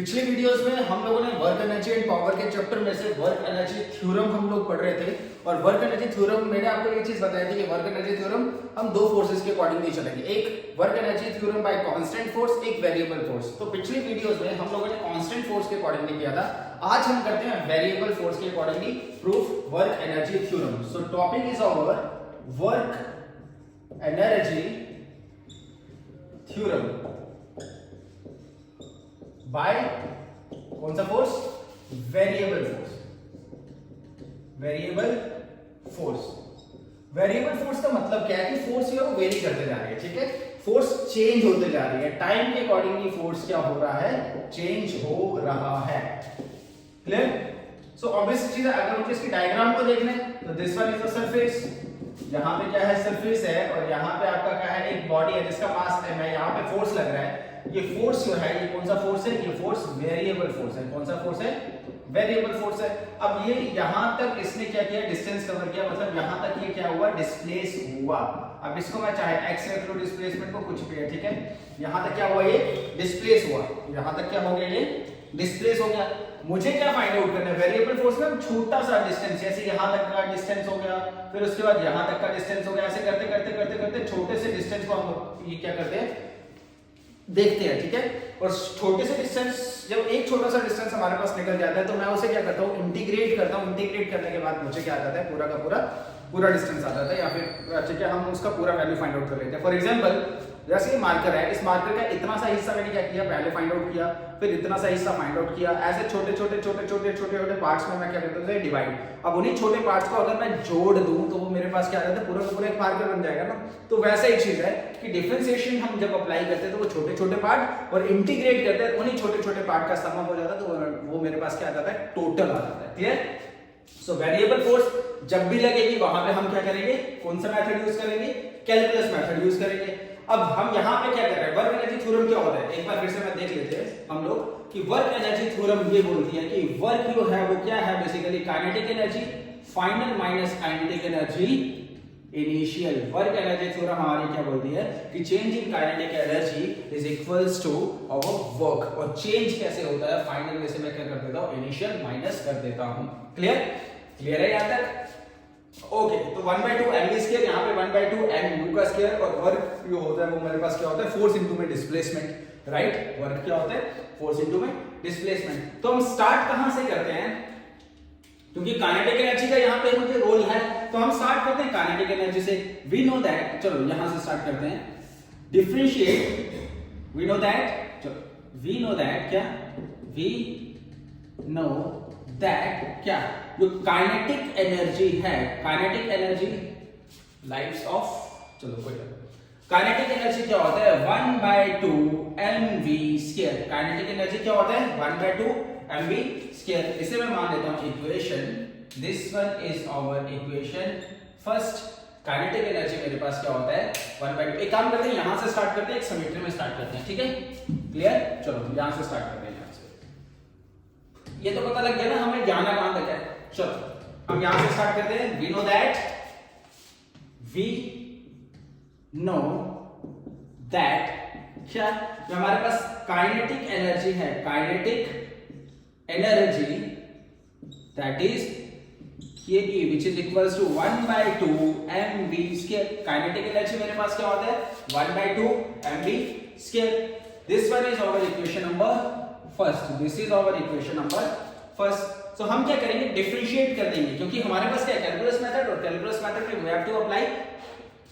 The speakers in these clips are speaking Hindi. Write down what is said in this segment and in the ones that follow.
पिछले वीडियोस में हम लोगों ने वर्क एनर्जी एंड पावर के चैप्टर में से वर्क एनर्जी थ्योरम हम लोग पढ़ रहे थे और वर्क एनर्जी थ्योरम मैंने आपको ये चीज बताई थी कि वर्क एनर्जी थ्योरम हम दो फोर्सेस के अकॉर्डिंगली चलेंगे, एक work energy theorem bye constant force, एक वेरिएबल फोर्स। तो पिछले वीडियोस में हम लोगों ने कांस्टेंट फोर्स के अकॉर्डिंगली किया था, आज हम करते हैं वेरिएबल फोर्स के accordingly proof work energy theorem. So topic is our work energy theorem by कौन सा force? Variable force. Variable force, variable force का मतलब क्या है कि फोर्स वो वेरी करते जा रही है, ठीक है, फोर्स चेंज होते जा रही है, टाइम के अकॉर्डिंगली फोर्स क्या हो रहा है? चेंज हो रहा है। क्लियर? सो ऑब्वियस चीज है, अगर मुझे इसकी डायग्राम को देख लें तो this one is the surface, यहां पे क्या है? सरफेस है, और यहां पे आपका क्या है? एक बॉडी है जिसका मास m है, यहां पे फोर्स लग रहा है। ये फोर्स जो है, ये कौन सा फोर्स है? ये फोर्स वेरिएबल फोर्स है। कौन सा फोर्स है? वेरिएबल फोर्स है। अब ये यहां तक इसने क्या किया? डिस्टेंस कवर किया, मतलब यहां तक ये क्या हुआ? डिस्प्लेस हुआ। अब इसको मैं चाहे x रख लो, डिस्प्लेसमेंट को कुछ भी है, ठीक है, यहां तक क्या हुआ? ये डिस्प्लेस हुआ, यहां तक क्या हो गया? ये डिस्प्लेस हो गया। मुझे क्या फाइंड आउट करना है? वेरिएबल फोर्स में छोटा सा डिस्टेंस, जैसे यहां तक का डिस्टेंस हो गया, फिर उसके बाद यहां तक का डिस्टेंस हो गया, ऐसे करते करते करते करते छोटे से डिस्टेंस को हम ये क्या करते हैं? देखते हैं, ठीक है। और छोटे से डिस्टेंस, जब एक छोटा सा डिस्टेंस हमारे पास निकल जाता है तो मैं उसे क्या करता हूँ? इंटीग्रेट करता हूँ। इंटीग्रेट करने के बाद मुझे क्या आ जाता है? पूरा का पूरा डिस्टेंस आ जाता है, या फिर ठीक है, हम उसका पूरा वैल्यू फाइंड आउट कर लेते हैं। फॉर एग्जांपल, जैसे ये मार्कर है, इस मार्कर का इतना सा हिस्सा मैंने क्या किया? पहले फाइंड आउट किया, फिर इतना सा हिस्सा फाइंड आउट किया। ऐसे छोटे छोटे पार्ट्स में मैं क्या करता हूँ? डिवाइड। अब उन्हीं छोटे पार्ट्स को अगर मैं जोड़ दूं तो वो मेरे पास क्या आ जाता है? पूरा का पूरा एक मार्कर बन जाएगा ना। तो वैसा ही चीज है कि डिफरेंशिएशन हम जब अप्लाई करते हैं तो वो छोटे छोटे पार्ट, और इंटीग्रेट करते हैं उन्हीं छोटे छोटे पार्ट का सम हो जाता है, तो वो मेरे पास क्या आ जाता है? टोटल आ जाता है। क्लियर? सो वेरिएबल फोर्स जब भी लगेगी वहां पे हम क्या करेंगे? कौन सा मेथड यूज करेंगे? कैलकुलस मेथड यूज करेंगे। अब हम यहां पे क्या कर रहे हैं? वर्क एनर्जी थ्योरम क्या होता है? एक बार फिर से मैं देख लेते हैं हम लोग कि वर्क एनर्जी थ्योरम ये बोलती है कि वर्क जो है वो क्या है? Basically kinetic energy final minus kinetic energy initial. Work energy theorem हमारी क्या बोलती है कि change in kinetic energy is equals to our work. और चेंज कैसे होता है? फाइनल में से मैं क्या कर देता हूं? इनिशियल माइनस कर देता हूं। क्लियर? क्लियर है यहां तक? ओके, तो 1/2 mv स्क्वायर, यहाँ पे 1/2 mu का स्क्वायर, और वर्क जो होता है वो मेरे पास क्या होता है? फोर्स इनटू में डिस्प्लेसमेंट, राइट? वर्क क्या होता है? फोर्स इनटू में डिस्प्लेसमेंट। तो हम स्टार्ट कहां से करते हैं? क्योंकि काइनेटिक एनर्जी का यहाँ पे मुझे रोल है, तो हम स्टार्ट करते हैं काइनेटिक एनर्जी से। वी नो दैट, चलो यहां से स्टार्ट करते हैं। डिफरेंशिएट, वी नो दैट, चलो वी नो दैट क्या? वी नो दैट क्या? जो काइनेटिक एनर्जी है, काइनेटिक एनर्जी लाइट्स ऑफ, चलो कोई काइनेटिक एनर्जी क्या होता है? 1/2 mv स्क्वायर। काइनेटिक एनर्जी क्या होता है? 1/2 mv स्क्वायर। इसे मैं मान लेता हूं equation, this one is our equation first. Kinetic energy मेरे पास क्या होता है? 1/2। एक काम करते हैं, यहां से स्टार्ट करते हैं, एक सिमेट्री में स्टार्ट करते हैं, ठीक है? क्लियर? चलो यहां से स्टार्ट करते हैं। यहां से ये तो पता लग गया ना हमें जाना कहां तक है। चलो हम यहां से स्टार्ट करते हैं। वी नो दैट क्या? जो हमारे पास काइनेटिक एनर्जी है, kinetic energy that is Kb which is equals to 1/2 mv square। Kinetic energy मेरे पास क्या होता है? 1/2 mv square। This one is our equation number first, this is our equation number first. So हम क्या करेंगे? डिफरेंशिएट कर देंगे, क्योंकि हमारे पास क्या है? कैलकुलस मेथड, और कैलकुलस मेथड में we have to apply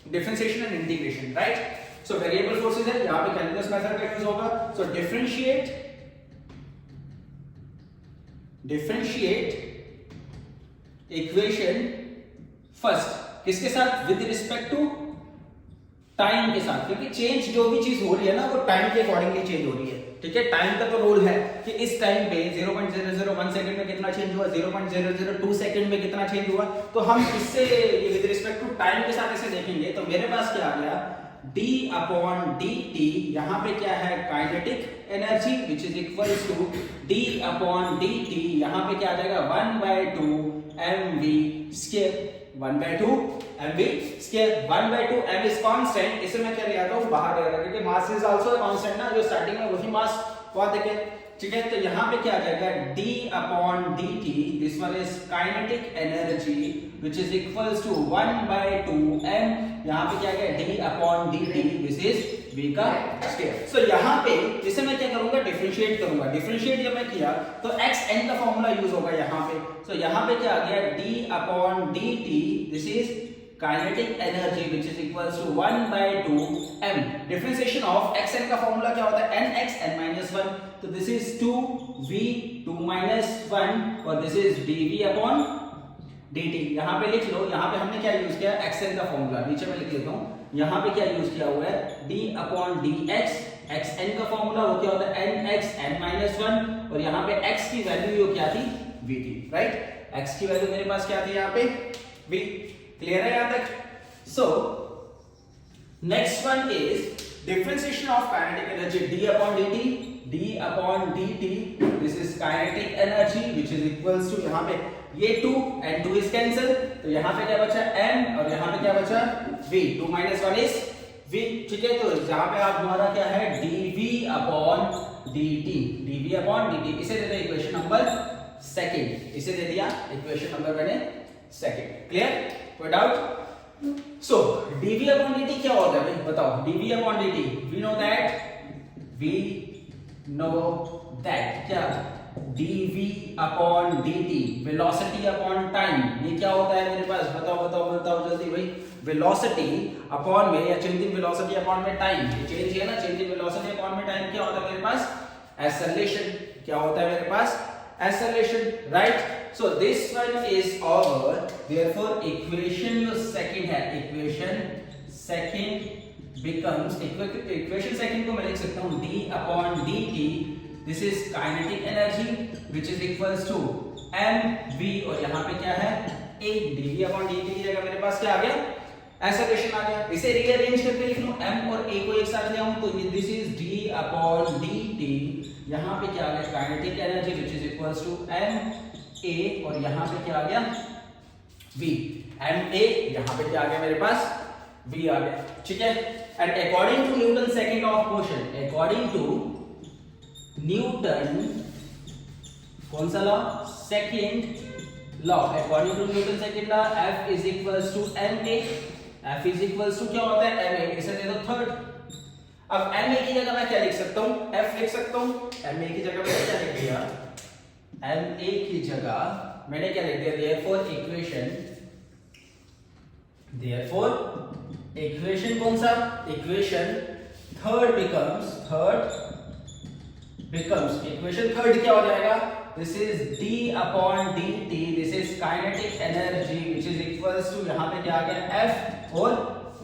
differentiation and integration, right? So variable forces है, यहां पे कैलकुलस मेथड का यूज होगा। सो डिफरेंशिएट इक्वेशन फर्स्ट किसके साथ? विद रिस्पेक्ट टू टाइम के साथ, क्योंकि चेंज जो भी चीज हो रही है ना वो टाइम के अकॉर्डिंगली चेंज हो रही है, ठीक है? टाइम का तो रोल है कि इस टाइम पे 0.001 सेकंड में कितना चेंज हुआ, 0.002 सेकंड में कितना चेंज हुआ। तो हम इससे विद रिस्पेक्ट टू टाइम के साथ इसे देखेंगे। तो मेरे पास क्या आ गया? d/dt। यहां पे क्या है? Kinetic energy which is equals to d/dt। यहां पे क्या आ जाएगा? 1/2 mv square. 1/2 mv square. 1/2 m is constant, इसे मैं क्या ले आता हूं? बाहर ले आता हूं, क्योंकि मास इज आल्सो कांस्टेंट ना, जो स्टार्टिंग में वही मास हुआ। देखिए ठीक है, तो यहाँ पे क्या आ जाएगा d upon dt, this one is kinetic energy which is equals to 1/2m, यहाँ पे क्या आ गया d upon dt, this is v का स्क्वायर। सो यहाँ पे इसे मैं क्या करूंगा, डिफरेंशिएट करूंगा। डिफरेंशिएट जब मैं किया तो xn का फॉर्मूला यूज होगा यहाँ पे। सो यहाँ पे क्या आ गया d upon dt, this is kinetic energy which is equals to 1/2m। Differentiation of xn का फॉर्मूला क्या होता है, nx n-1, तो दिस इज 2v 2 - 1 और this is dv upon dt। यहाँ पे लिख लो, यहाँ पे हमने क्या यूज किया, xn का फॉर्मूला, नीचे में लिख लेता हूँ। यहाँ पे क्या यूज किया हुआ है, d अपॉन dx, xn का फॉर्मूला वो क्या होता है, nx n-1 और यहाँ पे x की वैल्यू क्या थी, v थी, राइट। x की वैल्यू मेरे पास क्या थी यहाँ पे, v। क्लियर है यहाँ तक। So next one is differentiation of kinetic energy d upon dt, d upon dt, this is kinetic energy which is equals to, यहाँ पे ये 2 and 2 इज कैंसिल, तो यहाँ पे क्या बचा m और यहाँ पे क्या बचा v, 2 - 1 इज v, ठीक है। तो यहाँ पे आप हमारा क्या है, dv upon dt, dv upon dt, इसे दे दिया इक्वेशन नंबर सेकंड, इसे दे दिया इक्वेशन नंबर मैंने सेकंड। क्लियर, कोई doubt. So dv upon dt क्या होता है भाई, बताओ। dv upon dt, we know that क्या, dv upon dt, velocity upon time, ये क्या होता है मेरे पास, बताओ जल्दी भाई। वेलोसिटी अपॉन में, या चेंज इन वेलोसिटी अपॉन में टाइम, ये चेंज है ना, चेंज इन वेलोसिटी अपॉन में टाइम क्या होता है मेरे पास, एक्सेलरेशन। क्या होता है मेरे पास, acceleration, right. So this one is our, therefore equation your second है, equation second becomes, equation second को मैं लिख सकता हूँ d upon dt, this is kinetic energy which is equals to mv और यहाँ पे क्या है a, dv upon dt की जगह मेरे पास क्या आ गया, एक्सेलरेशन आ गया। इसे रीअरेंज करके लिख लूं, m और a को एक साथ ले आऊं तो this is d upon dt, यहाँ पे क्या आ गया, kinetic energy which is equals to m a और यहाँ पे क्या आ गया, v, m a, यहाँ पे क्या आ गया मेरे पास, v आ गया, ठीक है। And according to Newton second of motion, according to Newton कौन सा law, second law, according to Newton second law, F is equals to ma, F is equals to क्या होता है, ma, इसे दे दो थर्ड। अब ma की जगह मैं क्या लिख सकता हूँ, F लिख सकता हूँ। ma की जगह मैंने क्या लिख दिया, ma की जगह मैंने क्या लिख दिया, therefore equation कौन सा, equation third becomes equation third क्या हो जाएगा, this is d upon dt, this is kinetic energy which is equals to, यहाँ पे क्या आ गया f और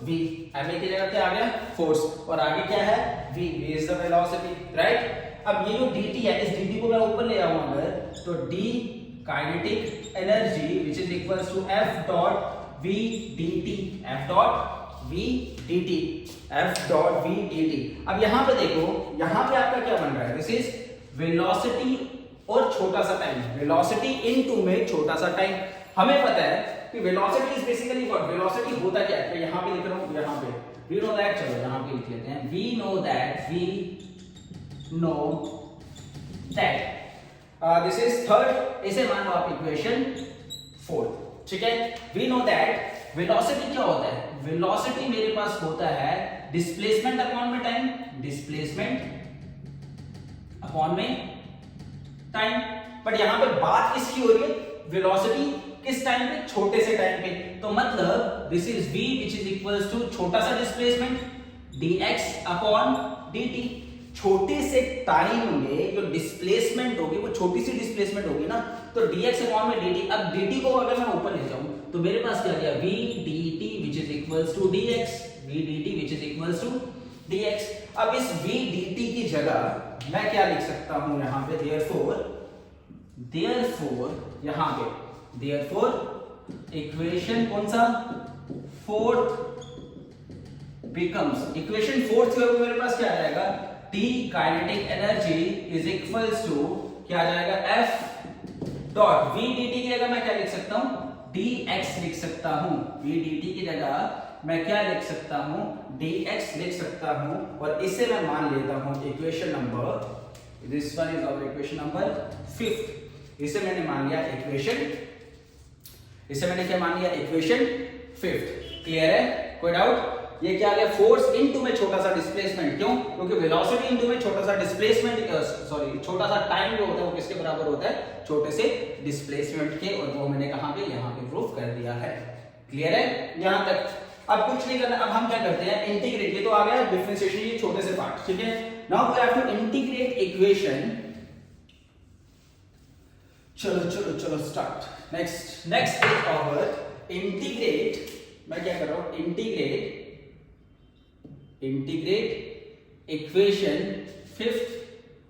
v, ma की जगह क्या आ गया, फोर्स, और आगे क्या है v is the velocity, right। अब ये जो dt है, इस dt को मैं ऊपर ले आऊं अगर, तो d kinetic energy which is equals to f dot v dt, f dot v dt, f dot v dt। अब यहाँ पे देखो, यहाँ पे आपका क्या बन रहा है, दिस इज वेलोसिटी और छोटा सा टाइम, वेलोसिटी इनटू में छोटा सा टाइम। हमें पता है कि velocity is basically what, velocity होता क्या है, तो यहाँ पे लिख रहा हूँ, यहाँ पे वी नो दैट, चलो यहाँ पे लिख लेते हैं, we know that this is third, इसे मान लो आप इक्वेशन फोर्थ, ठीक है। वी नो दैट वेलोसिटी क्या होता है, वेलोसिटी मेरे पास होता है डिस्प्लेसमेंट अपॉन में टाइम, डिस्प्लेसमेंट अपॉन में टाइम। बट यहां पे बात किसकी हो रही है, वेलोसिटी किस टाइम पे, छोटे से टाइम पे, तो मतलब this is v which is equals to छोटा सा डिस्प्लेसमेंट dx अपॉन dt। छोटे से टाइम में जो डिस्प्लेसमेंट होगी वो छोटी सी डिस्प्लेसमेंट होगी ना, तो dx अपॉन में dt। अब dt को अगर मैं ऊपर ले जाऊं तो मेरे पास क्या आ गया, v dt which is equals to dx, v dt which is equals to dx। अब इस v dt की जगह मैं क्या लिख सकता हूं यहाँ पे, therefore यहाँ पे इक्वेशन कौन सा, फोर्थ becomes, इक्वेशन फोर्थ मेरे पास क्या आ जाएगा, T kinetic energy is equals to क्या आ जाएगा, F डॉट V dt की जगह मैं क्या लिख सकता हूं, dx लिख सकता हूं, V dt की जगह मैं क्या लिख सकता हूं, dx लिख सकता हूं, और इसे मैं मान लेता हूं equation this one is our equation number 5th। इसे मैंने मान लिया इक्वेशन, इसे मैंने क्या मान लिया, इक्वेशन 5th। क्लियर है, कोई डाउट? ये क्या आ गया, फोर्स इनटू में छोटा सा डिस्प्लेसमेंट। क्यों? क्योंकि वेलोसिटी इनटू में छोटा सा डिस्प्लेसमेंट, सॉरी छोटा सा टाइम जो होता है वो किसके बराबर होता है, छोटे से डिस्प्लेसमेंट के। और वो मैंने कहां पे, यहां पे प्रूफ कर दिया है। क्लियर है यहां तक? अब कुछ नहीं करना, अब हम क्या करते हैं, इंटीग्रेट। ये तो आ गया डिफरेंशिएशन, ये छोटे से पार्ट, ठीक है। Now we have to integrate equation. चलो चलो चलो start. Next is our integrate. मैं क्या कर रहा हूं, इंटीग्रेट इक्वेशन 5th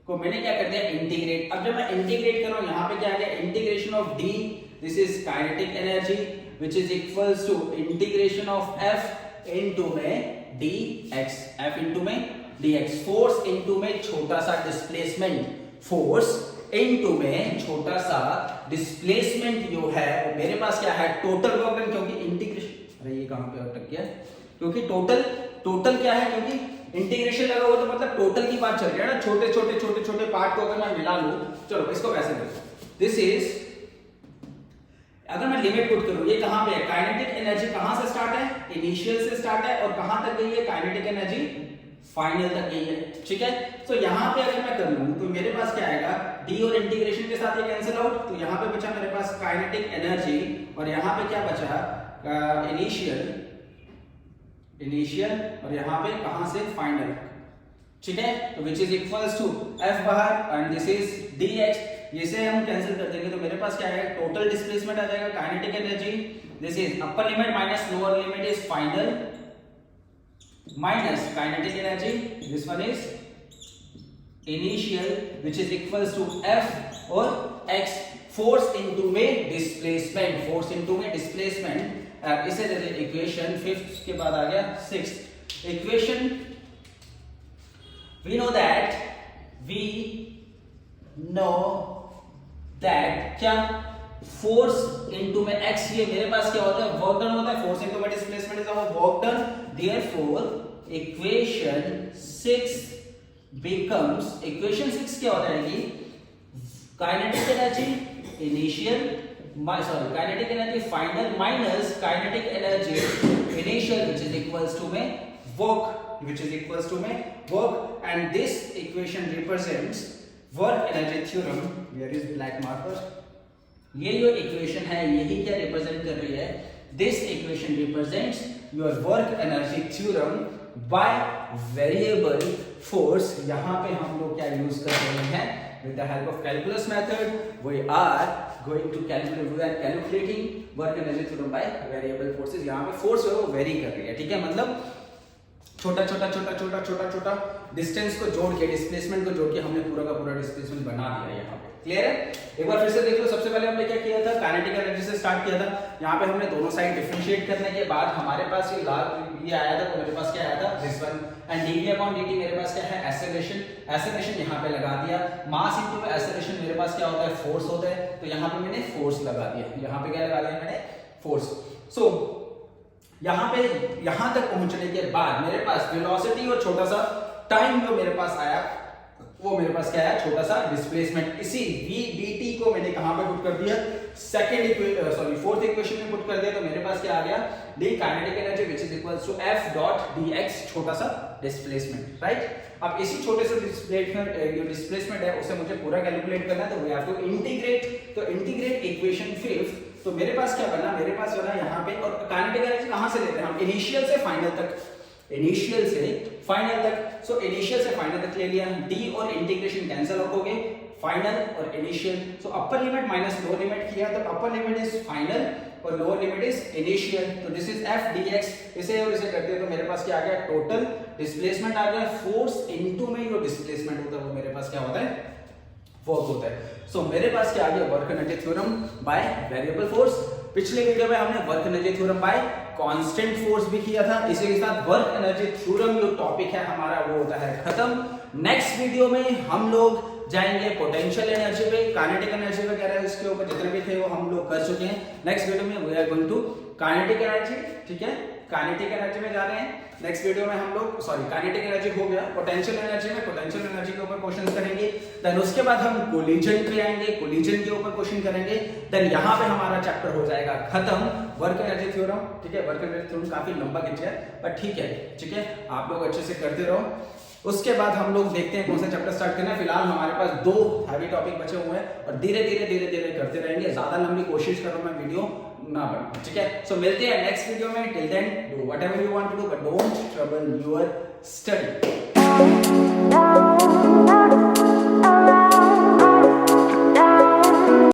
को मैंने क्या कर दिया, इंटीग्रेट। अब जब मैं इंटीग्रेट कर रहा हूं, यहां पे क्या आ गया, integration of D, this is kinetic energy which is equals to integration of f into में dx, f into में dx, force into में छोटा सा displacement, force into में छोटा सा displacement जो है वो मेरे पास क्या है, total work done। क्योंकि इंटीग्रेशन, अरे ये कहां पे अटक गया, क्योंकि टोटल क्या है, क्योंकि इंटीग्रेशन लगा हुआ तो मतलब टोटल की बात चल रही है ना। छोटे छोटे पार्ट को अगर मैं मिला लूं, चलो इसको कैसे देखो, दिस इज, अगर मैं लिमिट पुट करूं, ये कहां पे है, काइनेटिक एनर्जी कहां से स्टार्ट है, इनिशियल से स्टार्ट है, और कहां तक गई है, काइनेटिक एनर्जी फाइनल तक गई है, ठीक है। तो यहां पे अगर मैं कर लूं तो मेरे पास क्या आएगा, डी और इंटीग्रेशन के साथ ये कैंसिल आउट, तो यहां पे बचा मेरे पास काइनेटिक एनर्जी, और यहां पे क्या बचा, इनिशियल, और यहां पे कहां से, फाइनल, ठीक है। तो which is equals to F बाहर एंड दिस इज dx। इसे हम कैंसिल कर देंगे तो मेरे पास क्या आएगा, टोटल डिस्प्लेसमेंट आ जाएगा, kinetic energy, this is upper limit minus lower limit is final minus kinetic energy, this one is initial, which is equals to f और x, फोर्स इनटू में डिस्प्लेसमेंट, फोर्स इनटू में डिस्प्लेसमेंट। इसे दे दे इक्वेशन 5th के बाद आ गया 6th equation. we know that क्या, फोर्स इनटू में x, ये मेरे पास क्या होता है, वर्क डन होता है, फोर्स इनटू में displacement is our work done, therefore equation 6 becomes, equation 6 क्या हो जाएगी, kinetic energy initial, kinetic energy final minus kinetic energy initial, which is equals to में work, which is equals to में work, and this equation represents work energy theorem। Where is black marker? ये जो इक्वेशन है यही क्या रिप्रेजेंट कर रही है, this equation represents your work energy theorem by variable force। यहाँ पे हम लोग क्या यूज कर रहे हैं, with the help of calculus method we are going to calculate, we are calculating work energy theorem by variable forces। यहाँ पे फोर्स है वो वेरी कर रही है, ठीक है, मतलब छोटा डिस्टेंस को जोड़ के, डिस्प्लेसमेंट को जोड़ के हमने पूरा का पूरा डिस्प्लेसमेंट बना दिया यहाँ पे। क्लियर है? एक बार फिर से देख लो, सबसे पहले हमने क्या किया था, काइनेटिक एनर्जी से स्टार्ट किया था। यहाँ पे हमने दोनों साइड डिफरेंशिएट करने के बाद हमारे पास ये आया था, तो मेरे पास क्या आया था, this one, and dv upon dt मेरे पास क्या है, एक्सेलरेशन यहाँ पे लगा दिया, मास इनटू एक्सेलरेशन मेरे पास क्या होता है, फोर्स होता है, तो यहाँ पे मैंने फोर्स लगा दिया, यहाँ पे क्या लगा दिया मैंने, फोर्स। सो यहाँ पे, यहाँ तक पहुंचने के बाद मेरे पास वेलोसिटी और छोटा सा टाइम जो मेरे पास आया, वो मेरे पास क्या है, छोटा सा डिस्प्लेसमेंट। इसी v dt को मैंने कहां पे पुट कर दिया, फोर्थ इक्वेशन में पुट कर दिया, तो मेरे पास क्या आ गया, d kinetic energy which is equals to f dot dx, छोटा सा डिस्प्लेसमेंट, राइट। अब इसी छोटे से डिस्प्लेसमेंट है उसे मुझे पूरा कैलकुलेट करना है, तो वी हैव टू इंटीग्रेट। तो इंटीग्रेट इक्वेशन 5, तो मेरे पास क्या बना, मेरे पास बना यहाँ पे, और काइनेटिक एनर्जी कहां से लेते हैं हम, इनिशियल से फाइनल तक, इनिशियल से फाइनल तक। सो इनिशियल से फाइनल तक ले लिया, d और इंटीग्रेशन कैंसिल आउट हो गए, फाइनल और initial. So upper limit minus lower limit किया, तो अपर लिमिट इज फाइनल और लोअर लिमिट इज इनिशियल, तो दिस इज f dx। इसे और इसे करते हैं तो मेरे पास क्या आ गया, टोटल डिस्प्लेसमेंट आ गया, फोर्स इनटू में जो डिस्प्लेसमेंट होता है वो मेरे पास क्या होता है, वर्क होता है। सो मेरे पास क्या आ गया, work energy theorem by variable force. पिछले वीडियो में हमने work energy theorem bye constant force भी किया था, इसी के साथ वर्क एनर्जी थ्योरम जो टॉपिक है हमारा वो होता है खत्म। नेक्स्ट वीडियो में हम लोग जाएंगे पोटेंशियल एनर्जी पे, काइनेटिक एनर्जी वगैरह इसके ऊपर जितने भी थे वो हम लोग कर चुके हैं। नेक्स्ट वीडियो में we are going to kinetic energy, ठीक है। काइनेटिक एनर्जी में जा रहे हैं। नेक्स्ट वीडियो में हम लोग काइनेटिक एनर्जी हो गया, पोटेंशियल एनर्जी में पोटेंशियल एनर्जी के ऊपर क्वेश्चंस करेंगे। देन उसके बाद हम कोलिजन पे आएंगे, कोलिजन के ऊपर क्वेश्चन करेंगे। देन यहाँ पे हमारा चैप्टर हो जाएगा खत्म, वर्क एनर्जी थ्योरम। ठीक है, वर्क एनर्जी थ्योरम काफी लंबा खींचा है बट ठीक है, ठीक है, आप लोग अच्छे से करते रहो। उसके बाद हम लोग देखते हैं कौन सा चैप्टर स्टार्ट करना है। फिलहाल हमारे पास 2 हैवी टॉपिक बचे हुए हैं और धीरे धीरे करते रहेंगे। ज्यादा लंबी कोशिश करो मैं वीडियो ना बनाऊं, ठीक है। सो मिलते हैं नेक्स्ट वीडियो में। Till then do whatever you want to do but don't trouble your study.